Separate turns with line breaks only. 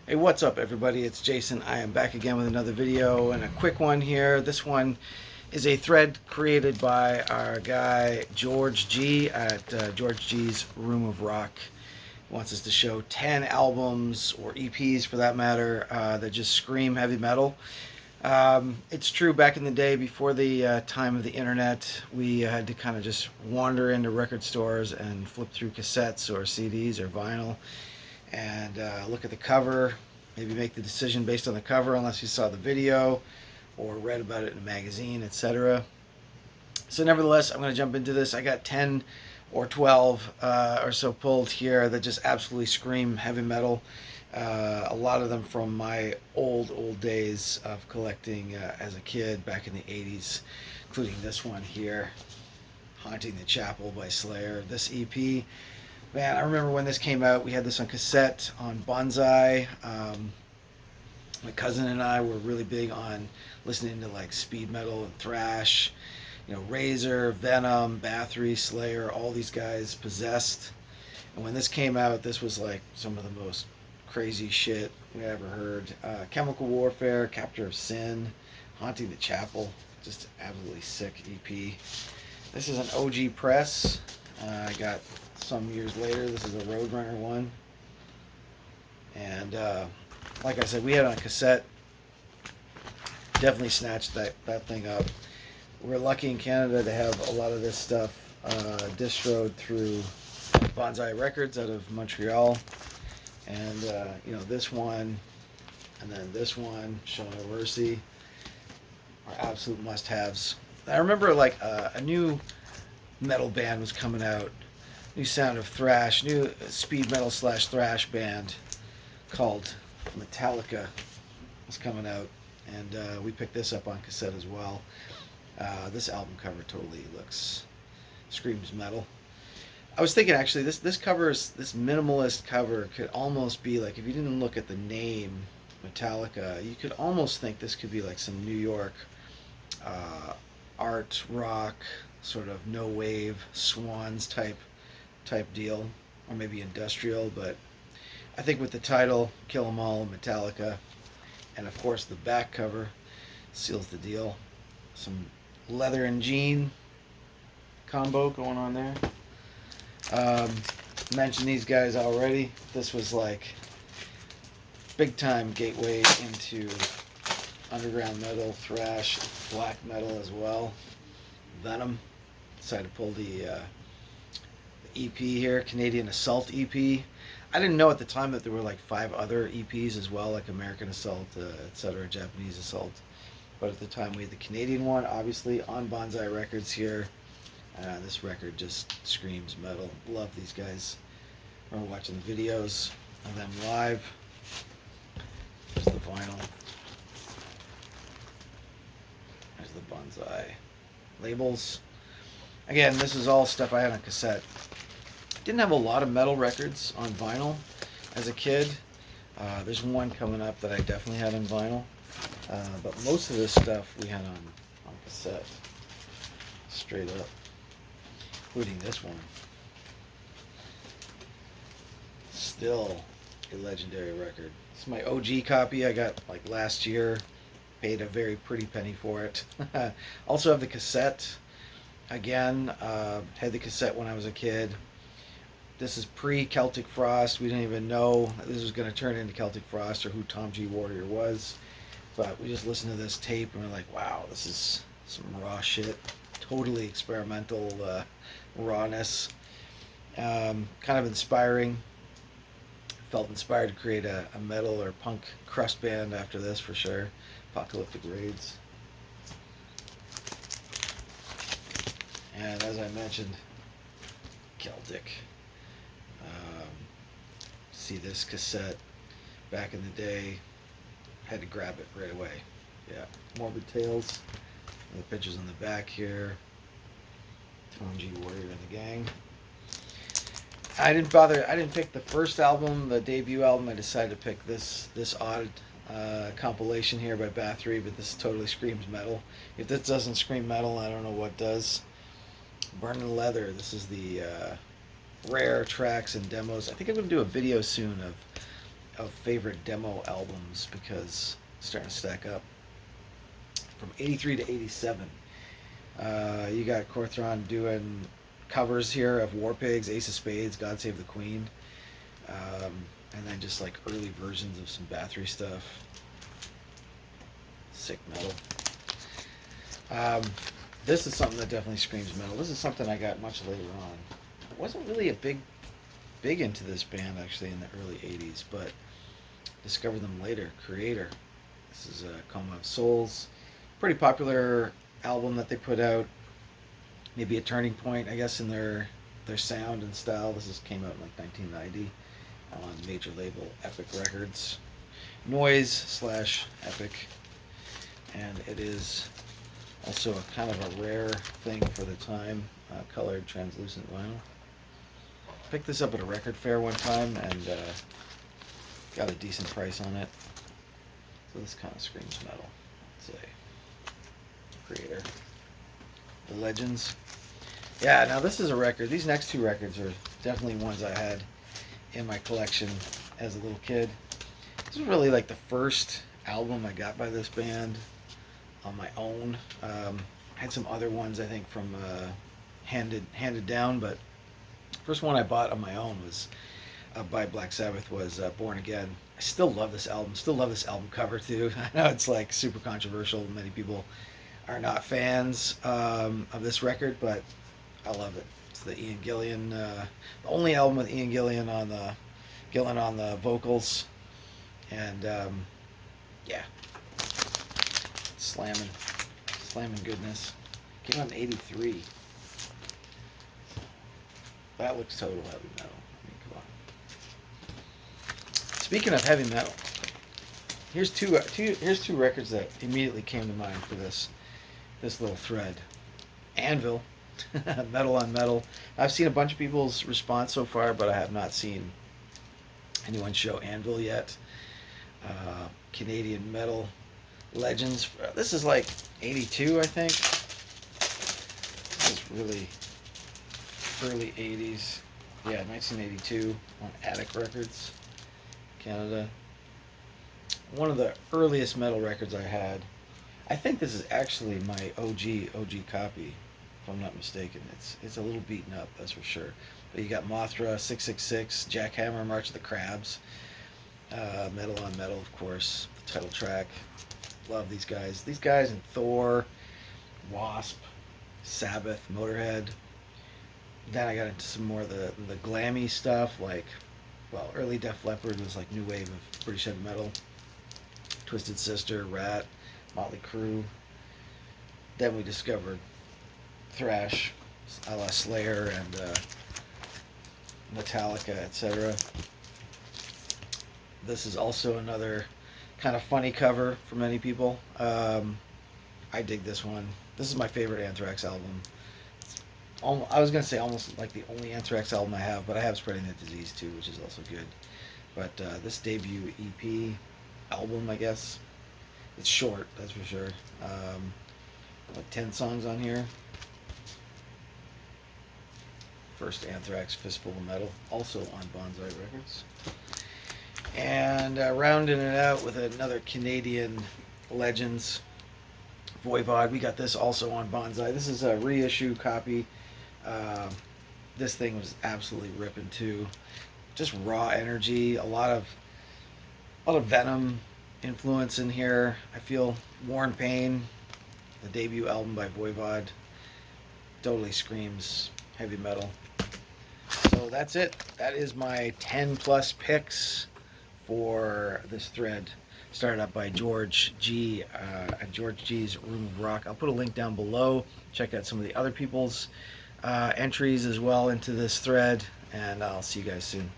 Hey, what's up, everybody? It's Jason. I am back again with another video and a quick one here. This one is a thread created by our guy George G at George G's Room of Rock. He wants us to show 10 albums or EPs for that matter that just scream heavy metal. It's true, back in the day, before the time of the internet, we had to kind of just wander into record stores and flip through cassettes or CDs or vinyl and look at the cover, maybe make the decision based on the cover unless you saw the video or read about it in a magazine, etc. So nevertheless, I'm going to jump into this. I got 10 or 12 or so pulled here that just absolutely scream heavy metal. A lot of them from my old days of collecting as a kid back in the 80s, including this one here, Haunting the Chapel by Slayer. This EP, man, I remember when this came out. We had this on cassette on Bonsai. My cousin and I were really big on listening to like speed metal and thrash. You know, Razor, Venom, Bathory, Slayer, all these guys, Possessed. And when this came out, this was like some of the most crazy shit we ever heard. Chemical Warfare, Captor of Sin, Haunting the Chapel, just absolutely sick EP. This is an OG press. I got some years later. This is a Roadrunner one. And like I said, we had it on cassette. Definitely snatched that thing up. We're lucky in Canada to have a lot of this stuff distroed through Bonsai Records out of Montreal. And, this one and then this one, Show No Mercy, are absolute must-haves. I remember like a new metal band was coming out, new sound of thrash, new speed metal / thrash band called Metallica was coming out, and we picked this up on cassette as well. This album cover totally screams metal. I was thinking actually this this minimalist cover could almost be like, if you didn't look at the name Metallica, you could almost think this could be like some New York art rock sort of no wave Swans type deal, or maybe industrial. But I think with the title Kill 'Em All, Metallica, and of course the back cover seals the deal. Some leather and jean combo going on there. Mentioned these guys already. This was like big time gateway into underground metal, thrash, black metal as well. Venom. Decided to pull the EP here, Canadian Assault EP. I didn't know at the time that there were like 5 other EPs as well, like American Assault, etc., Japanese Assault. But at the time we had the Canadian one, obviously on Bonsai Records here. This record just screams metal. Love these guys. I remember watching the videos of them live. There's the vinyl. There's the Bonsai labels. Again, this is all stuff I had on cassette. Didn't have a lot of metal records on vinyl as a kid. There's one coming up that I definitely had on vinyl. But most of this stuff we had on cassette. Straight up. Including this one. Still a legendary record. It's my OG copy I got like last year. Paid a very pretty penny for it. Also have the cassette. Again, had the cassette when I was a kid. This is pre-Celtic Frost. We didn't even know this was going to turn into Celtic Frost or who Tom G. Warrior was. But we just listened to this tape and we're like, wow, this is some raw shit. Totally experimental rawness. Kind of inspiring. Felt inspired to create a metal or punk crust band after this for sure. Apocalyptic Raids. And as I mentioned, Celtic. See this cassette back in the day, had to grab it right away. Yeah, Morbid Tales. The pictures on the back here. Tom G. Warrior and the gang. I didn't pick the first album, the debut album. I decided to pick this odd compilation here by Bathory, but this totally screams metal. If this doesn't scream metal, I don't know what does. Burning Leather. This is the rare tracks and demos. I think I'm going to do a video soon of of favorite demo albums because it's starting to stack up. From 83 to 87. You got Corthron doing covers here of War Pigs, Ace of Spades, God Save the Queen. And then just like early versions of some Bathory stuff. Sick metal. This is something that definitely screams metal. This is something I got much later on. I wasn't really a big into this band actually in the early 80s, but discovered them later. Creator. This is Coma of Souls. Pretty popular album that they put out. Maybe a turning point, I guess, in their sound and style. This came out in like 1990 on major label Epic Records. Noise / Epic. And it is also a kind of a rare thing for the time, colored translucent vinyl. Picked this up at a record fair one time and got a decent price on it. So this kind of screams metal, I'd say. Creator. The Legends. Yeah, now this is a record. These next two records are definitely ones I had in my collection as a little kid. This was really like the first album I got by this band on my own. I had some other ones I think from handed down, but first one I bought on my own was by Black Sabbath was Born Again. I still love this album. Still love this album cover too. I know it's like super controversial. Many people are not fans of this record, but I love it. It's the Ian Gillan, the only album with Ian Gillan on the vocals, and yeah, slamming goodness. Came out in '83. That looks total heavy metal. I mean, come on. Speaking of heavy metal, here's two records that immediately came to mind for this little thread. Anvil, Metal on Metal. I've seen a bunch of people's response so far, but I have not seen anyone show Anvil yet. Canadian metal legends. This is like 82, I think. This is really early 80s. Yeah, 1982 on Attic Records, Canada. One of the earliest metal records I had. I think this is actually my OG copy, if I'm not mistaken. It's a little beaten up, that's for sure. But you got Mothra, 666, Jackhammer, March of the Crabs, Metal on Metal, of course, the title track. Love these guys. These guys and Thor, Wasp, Sabbath, Motorhead. Then I got into some more of the glammy stuff, like, well, early Def Leppard was like new wave of British heavy metal. Twisted Sister, Rat, Motley Crue. Then we discovered thrash, a la Slayer and Metallica, etc. This is also another kind of funny cover for many people. I dig this one. This is my favorite Anthrax album. I was going to say almost like the only Anthrax album I have, but I have Spreading the Disease too, which is also good. But this debut EP album, I guess, it's short, that's for sure. Like 10 songs on here. First Anthrax Fistful of Metal, also on Bonsai Records. And rounding it out with another Canadian Legends, Voivod. We got this also on Bonsai. This is a reissue copy. This thing was absolutely ripping too. Just raw energy, a lot of Venom influence in here. I feel War and Pain, the debut album by Voivod, totally screams heavy metal. So that's it. That is my 10 plus picks for this thread. Started up by George G at George G's Room of Rock. I'll put a link down below. Check out some of the other people's entries as well into this thread, and I'll see you guys soon.